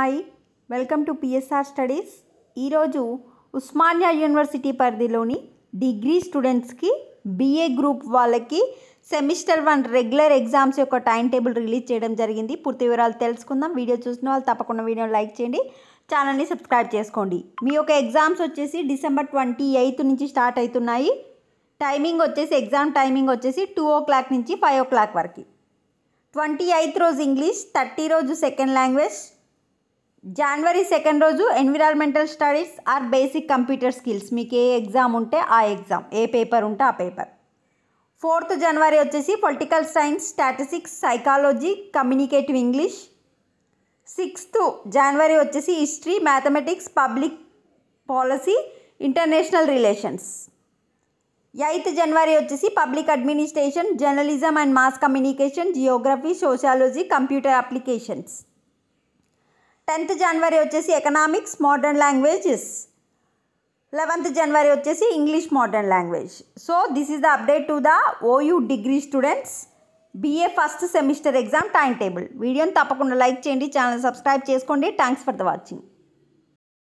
Hi welcome to PSR studies. ఈరోజు Osmania university పరిధిలోని degree స్టూడెంట్స్కి బిఏ గ్రూప్ వాళ్ళకి సెమిస్టర్ 1 రెగ్యులర్ ఎగ్జామ్స్ యొక్క టైం టేబుల్ రిలీజ్ చేయడం జరిగింది. పూర్తి వివరాలు తెలుసుకుందాం. వీడియో చూసిన వాళ్ళు తప్పకుండా వీడియోని లైక్ చేయండి, ఛానల్ని సబ్స్క్రైబ్ చేసుకోండి. మీ యొక్క ఎగ్జామ్స్ వచ్చేసి December 28 నుంచి స్టార్ట్ అవుతున్నాయి. టైమింగ్ వచ్చేసి ఎగ్జామ్ టైమింగ్ వచ్చేసి 2 o'clock నుంచి 5 o'clock వరకు. 28th రోజు ఇంగ్లీష్, 30 రోజు సెకండ్ లాంగ్వేజ్, January 2nd రోజు environmental studies or basic computer skills. మీకు ఏ ఎగ్జామ్ ఉంటే ఆ ఎగ్జామ్, ఏ పేపర్ ఉంటే ఆ పేపర్. 4th January వచ్చేసి political science, statistics, psychology, communicative English. 6th January వచ్చేసి history, mathematics, public policy, international relations. 8th January వచ్చేసి public administration, journalism and mass communication, geography, sociology, computer applications. 10th January వచ్చేసి economics, modern languages. 11th January వచ్చేసి English modern language. So this is the update to the OU degree students BA first semester exam time table. వీడియోని తప్పకుండా like చేయండి, channel subscribe చేసుకోండి. Thanks for the watching.